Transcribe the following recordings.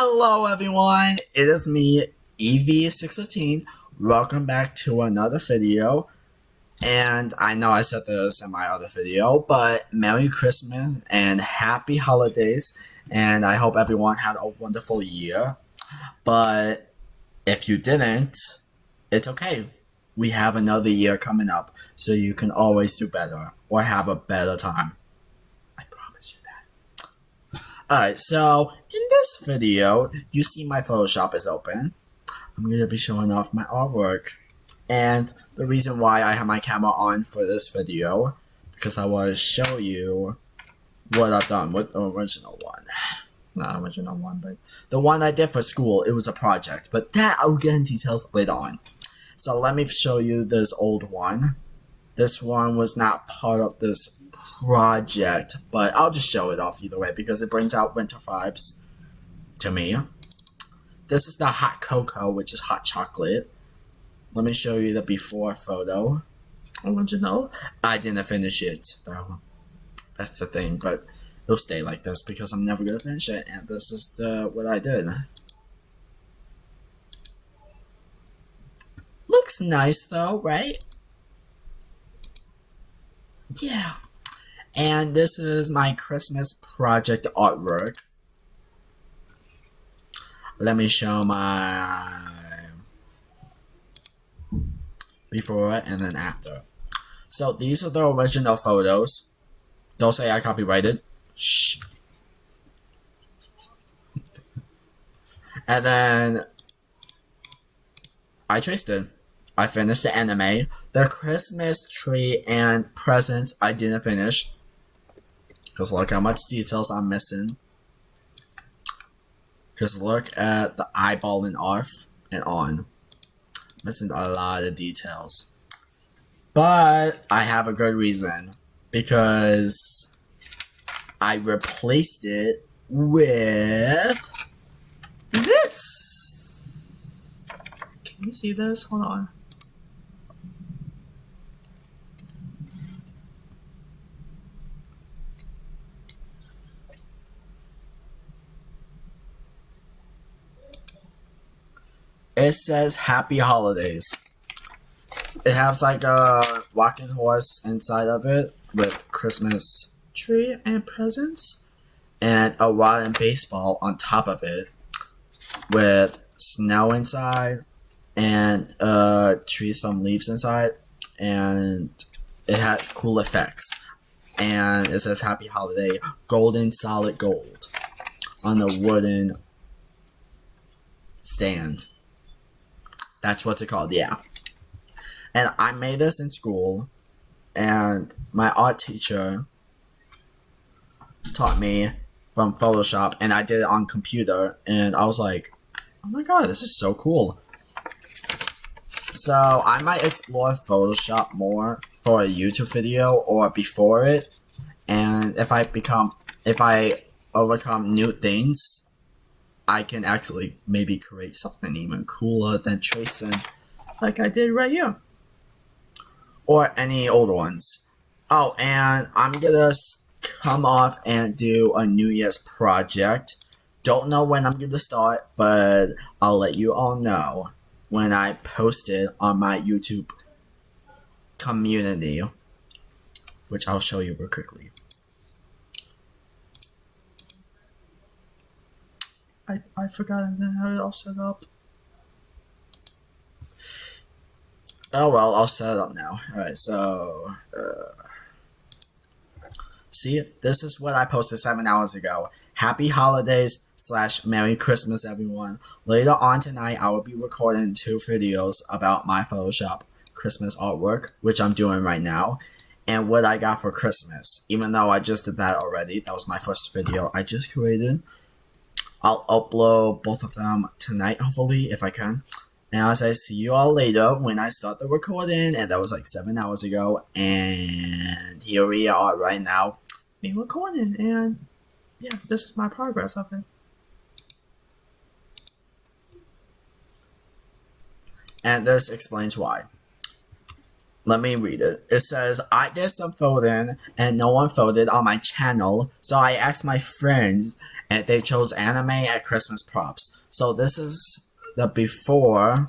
Hello everyone, it is me, EV615. Welcome back to another video. And I know I said this in my other video, but Merry Christmas and Happy Holidays. And I hope everyone had a wonderful year. But if you didn't, it's okay. We have another year coming up, so you can always do better or have a better time. I promise you that. Alright, so in this video, you see my Photoshop is open. I'm going to be showing off my artwork. And the reason why I have my camera on for this video, because I want to show you what I've done with the original one. Not original one, but the one I did for school. It was a project, but that I'll get in details later on. So let me show you this old one. This one was not part of this project, but I'll just show it off either way because it brings out winter vibes to me. This is the hot cocoa, which is hot chocolate. Let me show you the before photo. Original. I didn't finish it though. That's the thing, but it'll stay like this because I'm never gonna finish it. And this is what I did. Looks nice though, right? Yeah. And this is my Christmas project artwork. Let me show my before and then after. So these are the original photos. Don't say I copyrighted. Shh. And then I traced it. I finished the anime. The Christmas tree and presents I didn't finish. Because look how much details I'm missing. Because look at the eyeball and off and on. Missing a lot of details. But I have a good reason. Because I replaced it with this. Can you see this? Hold on. It says Happy Holidays. It has like a walking horse inside of it with Christmas tree and presents, and a rotten baseball on top of it with snow inside and trees from leaves inside, and it had cool effects. And it says Happy Holiday, golden solid gold on a wooden stand. That's what's it called, yeah. And I made this in school, and my art teacher taught me from Photoshop, and I did it on computer, and I was like, oh my god, this is so cool. So I might explore Photoshop more for a YouTube video or before it, and if I overcome new things, I can actually maybe create something even cooler than tracing like I did right here. Or any older ones. Oh, and I'm gonna come off and do a New Year's project. Don't know when I'm gonna start, but I'll let you all know when I post it on my YouTube community, which I'll show you real quickly. I forgot I didn't have it all set up. Oh well, I'll set it up now. Alright, so see, this is what I posted 7 hours ago. Happy Holidays / Merry Christmas, everyone. Later on tonight, I will be recording 2 videos about my Photoshop Christmas artwork, which I'm doing right now, and what I got for Christmas. Even though I just did that already, that was my first video I just created. I'll upload both of them tonight, hopefully, if I can. And I'll say see you all later when I start the recording, and that was like 7 hours ago, and here we are right now being recording, and yeah, this is my progress of it. And this explains why. Let me read it. It says, I did some voting and no one voted on my channel, so I asked my friends And they chose anime at Christmas props. So this is the before.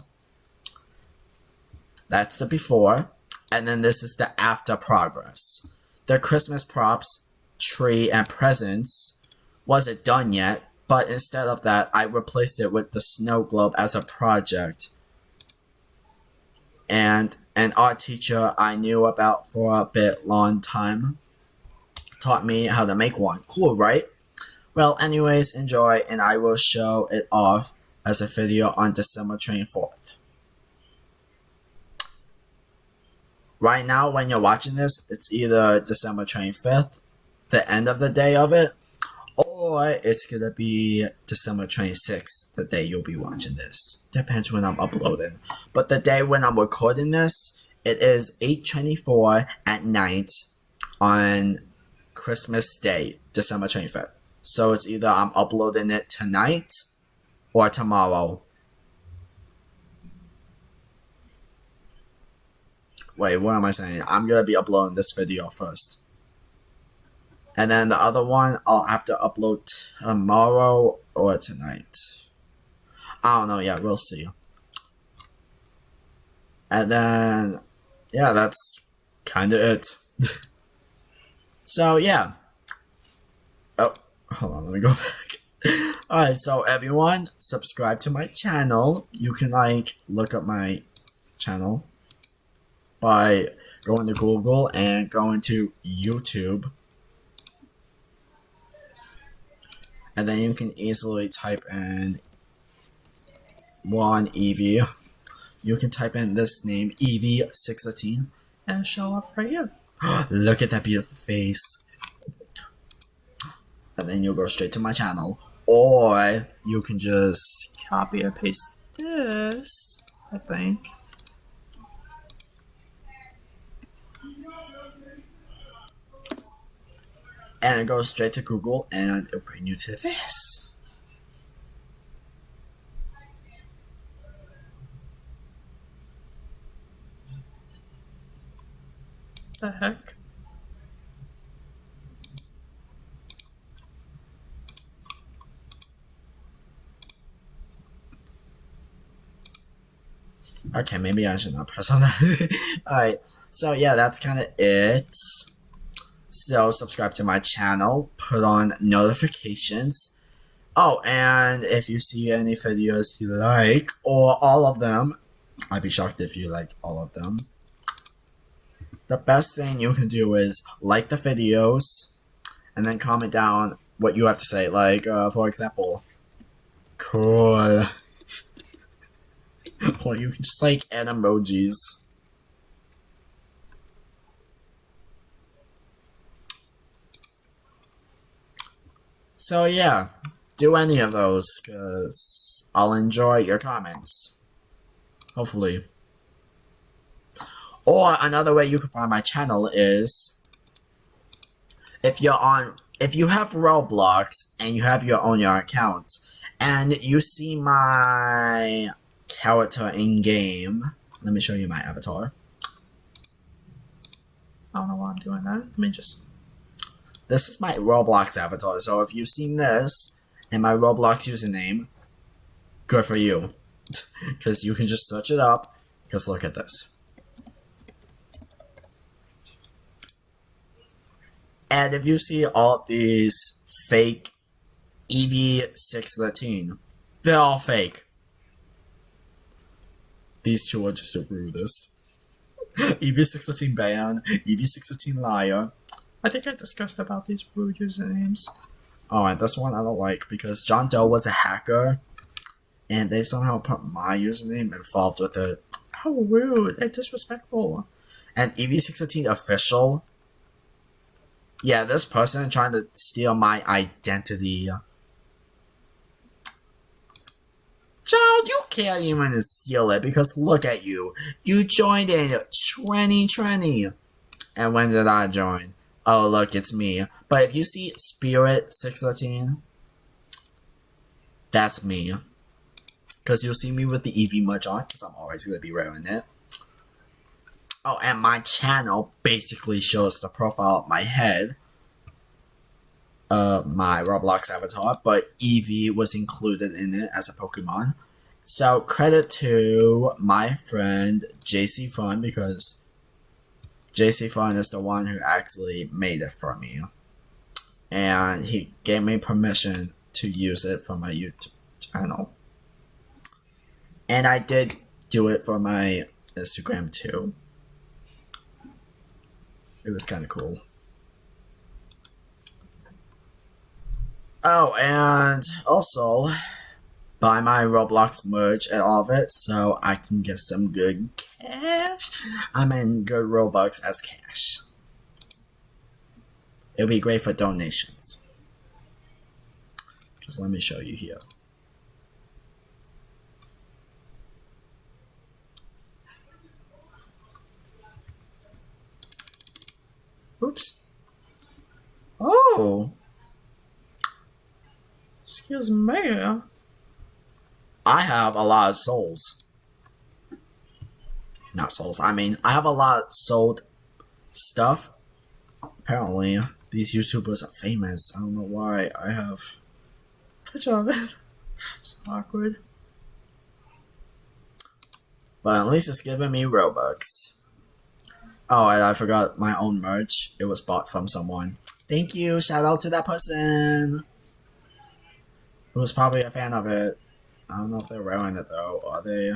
That's the before. And then this is the after progress. The Christmas props, tree, and presents wasn't done yet, but instead of that, I replaced it with the snow globe as a project. And an art teacher I knew about for a bit long time taught me how to make one. Cool, right? Well, anyways, enjoy, and I will show it off as a video on December 24th. Right now, when you're watching this, it's either December 25th, the end of the day of it, or it's gonna be December 26th, the day you'll be watching this. Depends when I'm uploading. But the day when I'm recording this, it is 8:24 at night on Christmas Day, December 25th. So it's either I'm uploading it tonight or tomorrow. Wait, what am I saying? I'm gonna be uploading this video first. And then the other one, I'll have to upload tomorrow or tonight. I don't know yet, we'll see. And then, yeah, that's kind of it. So, yeah. Oh, hold on, let me go back. Alright, so everyone, subscribe to my channel. You can, look up my channel by going to Google and going to YouTube. And then you can easily type in one Evie. You can type in this name, Evie613, and show up right here. Look at that beautiful face. And then you'll go straight to my channel. Or you can just copy or paste this, I think. And it goes straight to Google and it'll bring you to this. The heck? Okay, maybe I should not press on that. Alright, so yeah, that's kind of it. So subscribe to my channel, put on notifications. Oh, and if you see any videos you like, or all of them, I'd be shocked if you like all of them. The best thing you can do is like the videos, and then comment down what you have to say. For example, cool. Or you can just add emojis. So yeah, do any of those, because I'll enjoy your comments. Hopefully. Or another way you can find my channel is if you have Roblox and you have your own account and you see my character in game. Let me show you my avatar. I don't know why I'm doing that. Let me just. This is my Roblox avatar. So if you've seen this and my Roblox username, good for you. Because you can just search it up. Just look at this. And if you see all of these fake EV613, they're all fake. These two are just the rudest. EV613 ban, EV613 liar. I think I discussed about these rude usernames. Alright, this one I don't like because John Doe was a hacker and they somehow put my username involved with it. How rude and disrespectful. And EV613 official. Yeah, this person trying to steal my identity. Child, you can't even steal it because look at you. You joined in 2020. And when did I join? Oh, look, it's me. But if you see Spirit 613, that's me. Because you'll see me with the EV merch on, because I'm always going to be wearing it. Oh, and my channel basically shows the profile of my head. my Roblox avatar, but Eevee was included in it as a Pokemon. So credit to my friend JC Fun, because JC Fun is the one who actually made it for me. And he gave me permission to use it for my YouTube channel. And I did do it for my Instagram too. It was kind of cool. Oh, and also buy my Roblox merch and all of it so I can get some good cash. I mean, good Robux as cash. It'll be great for donations. Just let me show you here. Oops. Oh. Excuse me. I have a lot of souls. Not souls. I mean, I have a lot of sold stuff. Apparently, these YouTubers are famous. I don't know why I have a picture of it. It's awkward. But at least it's giving me Robux. Oh, and I forgot my own merch. It was bought from someone. Thank you. Shout out to that person. Who was probably a fan of it. I don't know if they're wearing it though. Are they?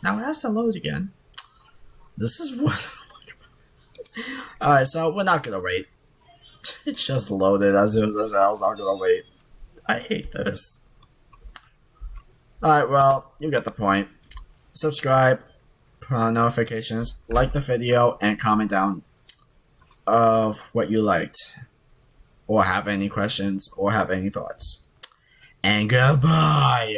Now it has to load again. This is what. Alright, so we're not gonna wait. It just loaded as soon as I said I was not gonna wait. I hate this. Alright, well, you get the point. Subscribe, put on notifications, like the video, and comment down of what you liked, or have any questions, or have any thoughts. And goodbye!